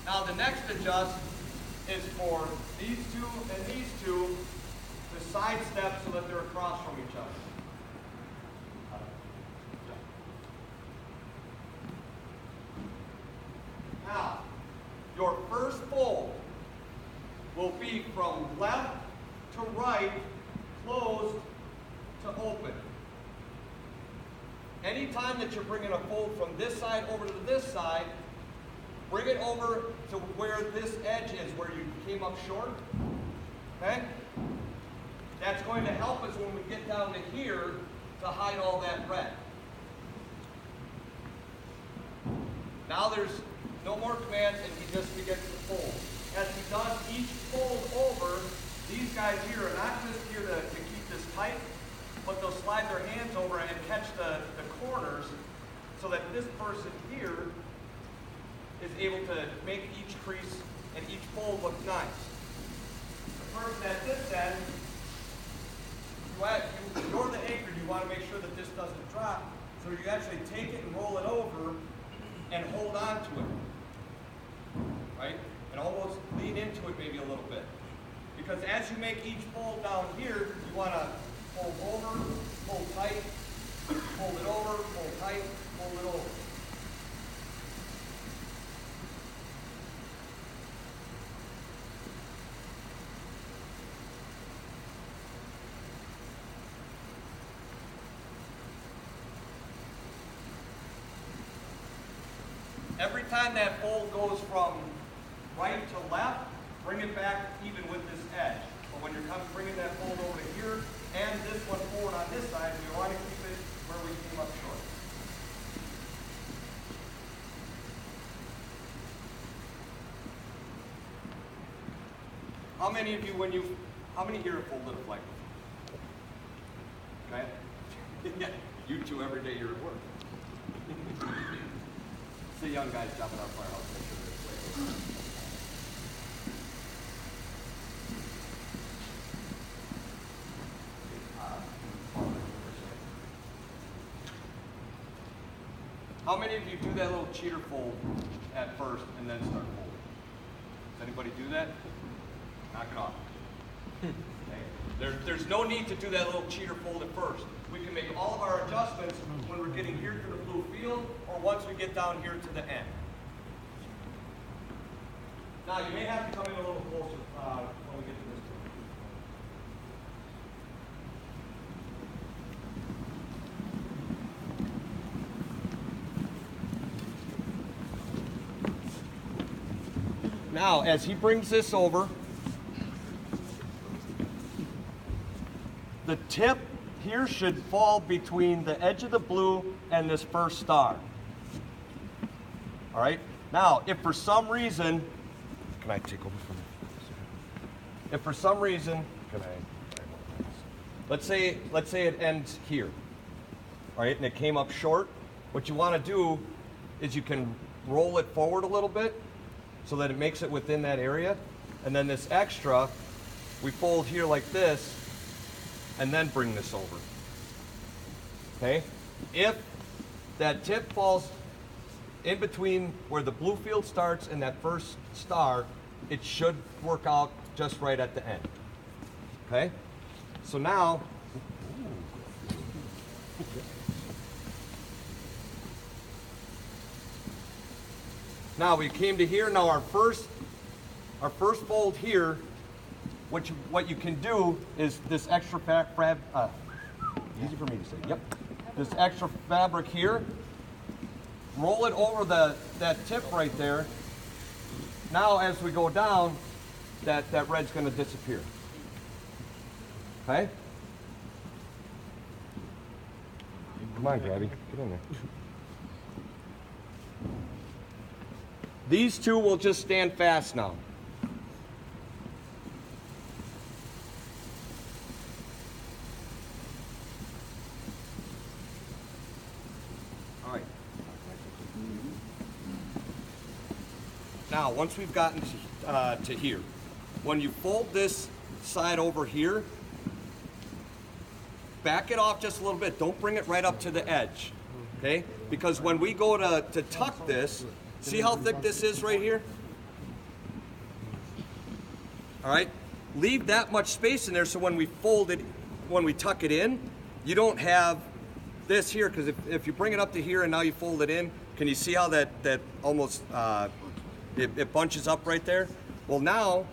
Now the next adjust is for these two and these two to sidestep so that they're across from each other. Now, your first fold will be from left to right, closed to open. Anytime that you're bringing a fold from this side over to this side, bring it over to where this edge is, where you came up short. Okay? That's going to help us when we get down to here to hide all that red. Now there's no more commands, and he just begins to fold. As he does each fold over, these guys here are not just here to keep this tight, but they'll slide their hands over and catch the corners so that this person here is able to make each crease and each fold look nice. The person at this end, you're the anchor, you want to make sure that this doesn't drop, so you actually take it and roll it over and hold on to it, right? And almost lean into it maybe a little bit. Because as you make each fold down here, you want to fold over, fold tight, fold it over, fold tight, fold it over. Every time that fold goes from right to left, bring it back even with this edge. But when you're bringing that fold over here and this one forward on this side, we want to keep it where we came up short. How many of you, how many here have folded a flag? Okay? Yeah, you two every day you're at work. See young guys jumping our firehouse, make sure they're safe. How many of you do that little cheater fold at first and then start folding? Does anybody do that? Knock it off. Okay. There's no need to do that little cheater fold at first. We can make all of our adjustments when we're getting here to the blue field or once we get down here to the end. Now you may have to come in a little closer when we get to this point. Now as he brings this over, the tip here should fall between the edge of the blue and this first star. All right? Now, if for some reason, can I take over from you? If for some reason, let's say it ends here, all right, and it came up short, what you want to do is you can roll it forward a little bit so that it makes it within that area, and then this extra, we fold here like this, and then bring this over. Okay? If that tip falls in between where the blue field starts and that first star, it should work out just right at the end. Okay? So now, we came to here. Now our first fold here, what you can do is this extra easy for me to say, yep. This extra fabric here, roll it over that tip right there. Now as we go down, that red's gonna disappear. Okay? Come on, Gabby, get in there. These two will just stand fast now. Now, once we've gotten to here, when you fold this side over here, back it off just a little bit. Don't bring it right up to the edge, okay? Because when we go to tuck this, see how thick this is right here? All right, leave that much space in there so when we fold it, when we tuck it in, you don't have this here, because if you bring it up to here and now you fold it in, can you see how that almost, it bunches up right there? Well now,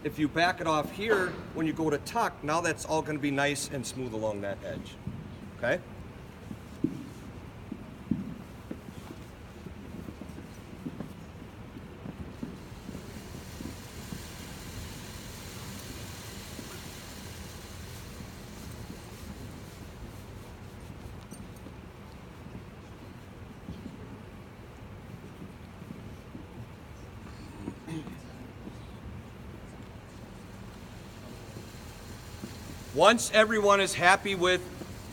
if you back it off here, when you go to tuck, now that's all gonna be nice and smooth along that edge, okay? Once everyone is happy with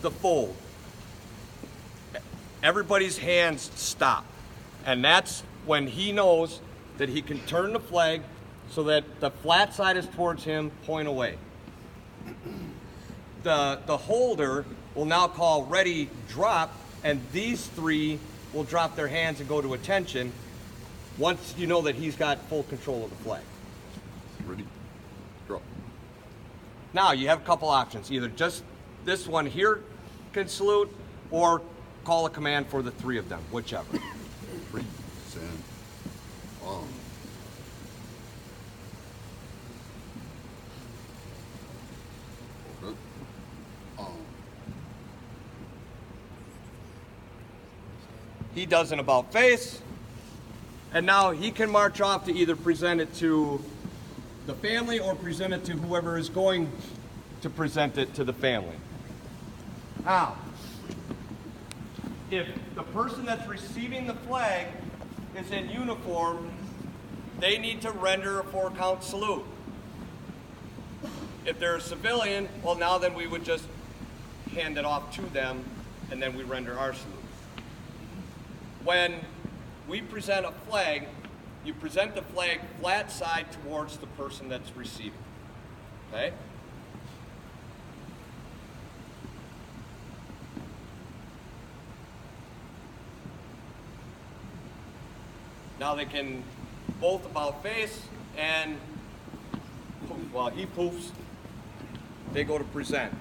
the fold, everybody's hands stop. And that's when he knows that he can turn the flag so that the flat side is towards him, point away. The holder will now call ready, drop, and these three will drop their hands and go to attention once you know that he's got full control of the flag. Ready, drop. Now you have a couple options. Either just this one here can salute, or call a command for the three of them, whichever. Present. On. Okay. On. He does an about face, and now he can march off to either present it to the family or present it to whoever is going to present it to the family. Now, if the person that's receiving the flag is in uniform, they need to render a 4-count salute. If they're a civilian, well now then we would just hand it off to them and then we render our salute. When we present a flag, you present the flag flat side towards the person that's receiving, okay? Now they can both about face and, while he poofs, they go to present.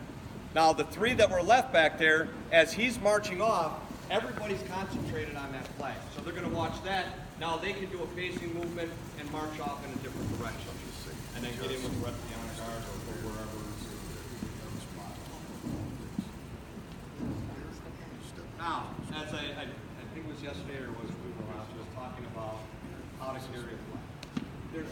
Now the three that were left back there, as he's marching off, everybody's concentrated on that flag. So they're gonna watch that. Now they can do a facing movement and march off in a different direction. And then get in with the rest of the honor guard or wherever. Now, as I think it was yesterday or was we were talking about how to carry a flag. There's